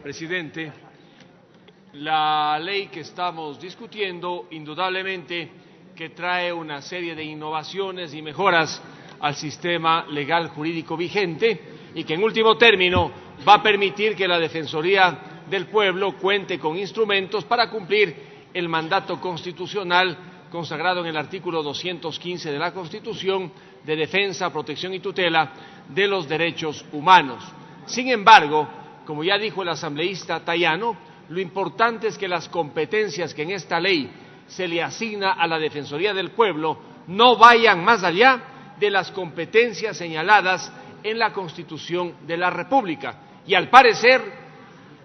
presidente. La ley que estamos discutiendo indudablemente que trae una serie de innovaciones y mejoras al sistema legal jurídico vigente y que en último término va a permitir que la Defensoría del Pueblo cuente con instrumentos para cumplir el mandato constitucional consagrado en el artículo 215 de la Constitución de defensa, protección y tutela de los derechos humanos. Sin embargo, como ya dijo el asambleísta Tayano, lo importante es que las competencias que en esta ley se le asigna a la Defensoría del Pueblo no vayan más allá de las competencias señaladas en la Constitución de la República. Y al parecer,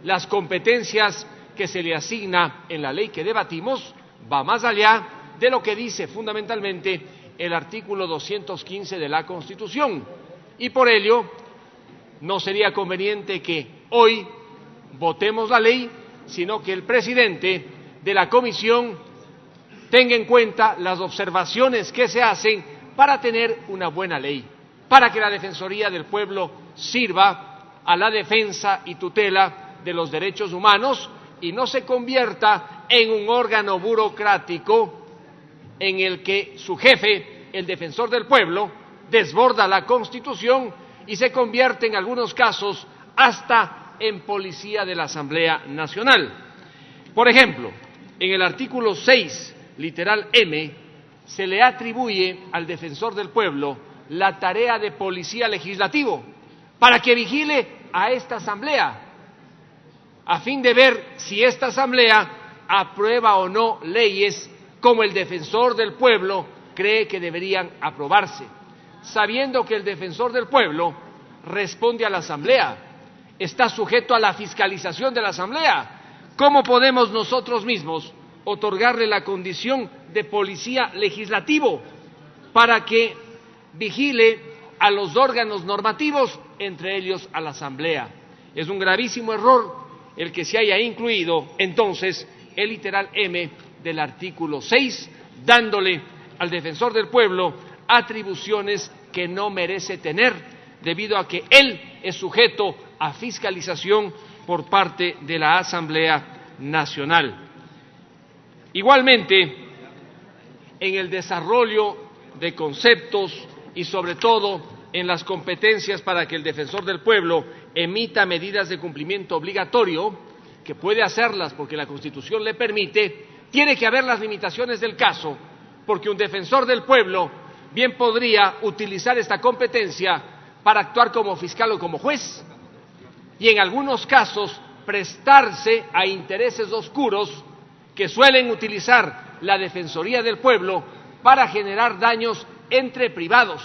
las competencias que se le asigna en la ley que debatimos va más allá de lo que dice fundamentalmente el artículo 215 de la Constitución. Y por ello, no sería conveniente que hoy votemos la ley, sino que el presidente de la comisión tenga en cuenta las observaciones que se hacen para tener una buena ley, para que la Defensoría del Pueblo sirva a la defensa y tutela de los derechos humanos y no se convierta en un órgano burocrático en el que su jefe, el Defensor del Pueblo, desborda la Constitución y se convierte en algunos casos hasta en policía de la Asamblea Nacional. Por ejemplo, en el artículo 6, literal M, se le atribuye al Defensor del Pueblo la tarea de policía legislativo para que vigile a esta Asamblea, a fin de ver si esta Asamblea aprueba o no leyes como el Defensor del Pueblo cree que deberían aprobarse, sabiendo que el Defensor del Pueblo responde a la Asamblea, está sujeto a la fiscalización de la Asamblea. ¿Cómo podemos nosotros mismos otorgarle la condición de policía legislativo para que vigile a los órganos normativos, entre ellos a la Asamblea? Es un gravísimo error el que se haya incluido entonces el literal M del artículo 6, dándole al Defensor del Pueblo atribuciones que no merece tener, debido a que él es sujeto a fiscalización por parte de la Asamblea Nacional. Igualmente, en el desarrollo de conceptos y sobre todo en las competencias para que el Defensor del Pueblo emita medidas de cumplimiento obligatorio, que puede hacerlas porque la Constitución le permite, tiene que haber las limitaciones del caso, porque un Defensor del Pueblo bien podría utilizar esta competencia para actuar como fiscal o como juez, y en algunos casos prestarse a intereses oscuros que suelen utilizar la Defensoría del Pueblo para generar daños entre privados,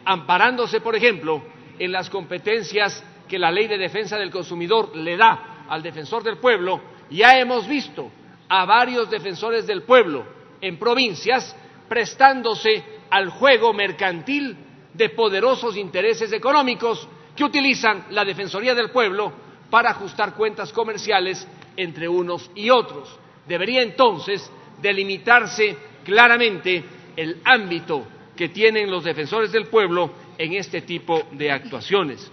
amparándose, por ejemplo, en las competencias que la Ley de Defensa del Consumidor le da al Defensor del Pueblo. Ya hemos visto a varios defensores del pueblo en provincias prestándose al juego mercantil de poderosos intereses económicos que utilizan la Defensoría del Pueblo para ajustar cuentas comerciales entre unos y otros. Debería entonces delimitarse claramente el ámbito que tienen los defensores del pueblo en este tipo de actuaciones.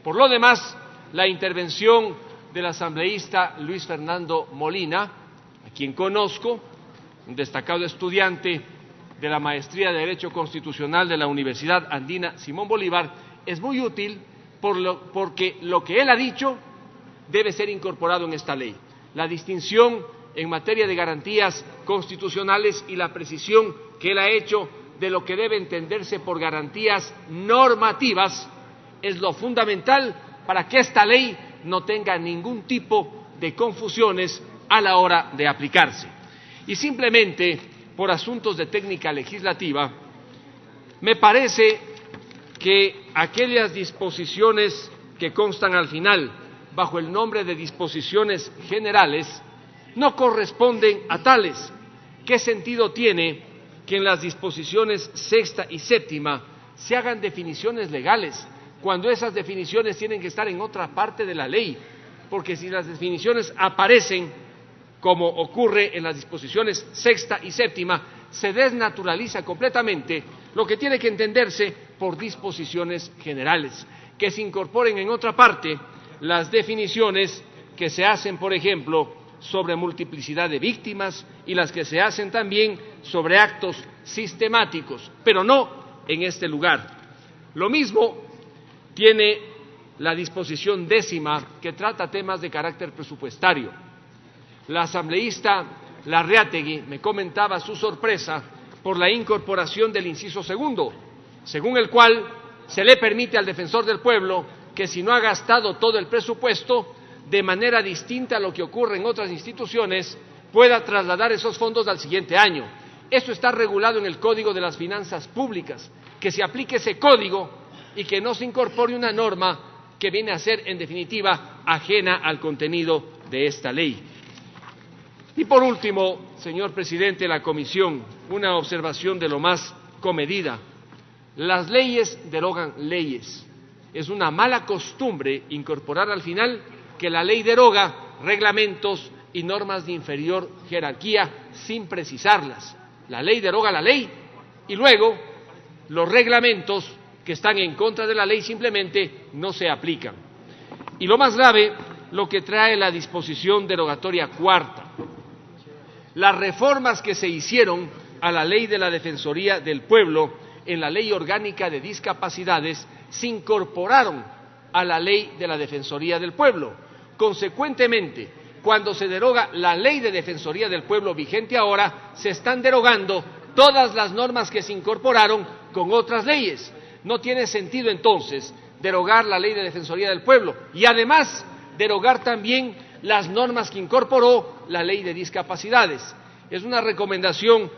Por lo demás, la intervención del asambleísta Luis Fernando Molina, a quien conozco, un destacado estudiante de la Maestría de Derecho Constitucional de la Universidad Andina Simón Bolívar, es muy útil porque lo que él ha dicho debe ser incorporado en esta ley. La distinción en materia de garantías constitucionales y la precisión que él ha hecho de lo que debe entenderse por garantías normativas es lo fundamental para que esta ley no tenga ningún tipo de confusiones a la hora de aplicarse. Y simplemente, por asuntos de técnica legislativa, me parece que aquellas disposiciones que constan al final bajo el nombre de disposiciones generales no corresponden a tales. ¿Qué sentido tiene que en las disposiciones sexta y séptima se hagan definiciones legales cuando esas definiciones tienen que estar en otra parte de la ley? Porque si las definiciones aparecen, como ocurre en las disposiciones sexta y séptima, se desnaturaliza completamente lo que tiene que entenderse por disposiciones generales, que se incorporen en otra parte las definiciones que se hacen, por ejemplo, sobre multiplicidad de víctimas y las que se hacen también sobre actos sistemáticos, pero no en este lugar. Lo mismo tiene la disposición 10ª, que trata temas de carácter presupuestario. La asambleísta Larreategui me comentaba su sorpresa por la incorporación del inciso 2, según el cual se le permite al defensor del pueblo que, si no ha gastado todo el presupuesto, de manera distinta a lo que ocurre en otras instituciones, pueda trasladar esos fondos al siguiente año. Esto está regulado en el Código de las Finanzas Públicas, que se aplique ese código y que no se incorpore una norma que viene a ser, en definitiva, ajena al contenido de esta ley. Y por último, señor presidente de la Comisión, una observación de lo más comedida. Las leyes derogan leyes. Es una mala costumbre incorporar al final que la ley deroga reglamentos y normas de inferior jerarquía sin precisarlas. La ley deroga la ley y luego los reglamentos que están en contra de la ley simplemente no se aplican. Y lo más grave, lo que trae la disposición derogatoria 4ª. Las reformas que se hicieron a la ley de la Defensoría del Pueblo en la Ley Orgánica de Discapacidades se incorporaron a la ley de la Defensoría del Pueblo. Consecuentemente, cuando se deroga la ley de Defensoría del Pueblo vigente ahora, se están derogando todas las normas que se incorporaron con otras leyes. No tiene sentido entonces derogar la ley de Defensoría del Pueblo y además derogar también las normas que incorporó la ley de discapacidades. Es una recomendación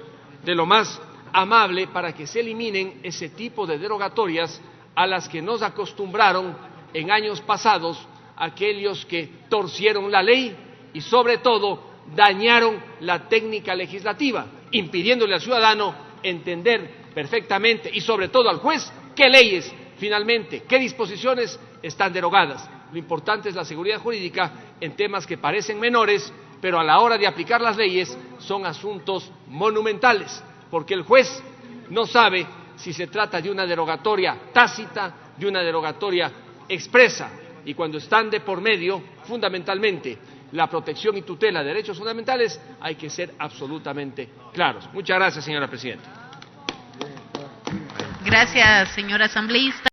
de lo más amable para que se eliminen ese tipo de derogatorias a las que nos acostumbraron en años pasados aquellos que torcieron la ley y sobre todo dañaron la técnica legislativa, impidiéndole al ciudadano entender perfectamente y sobre todo al juez qué leyes finalmente, qué disposiciones están derogadas. Lo importante es la seguridad jurídica en temas que parecen menores, pero a la hora de aplicar las leyes son asuntos monumentales, porque el juez no sabe si se trata de una derogatoria tácita, de una derogatoria expresa, y cuando están de por medio, fundamentalmente, la protección y tutela de derechos fundamentales, hay que ser absolutamente claros. Muchas gracias, señora presidenta. Gracias, señor asambleísta.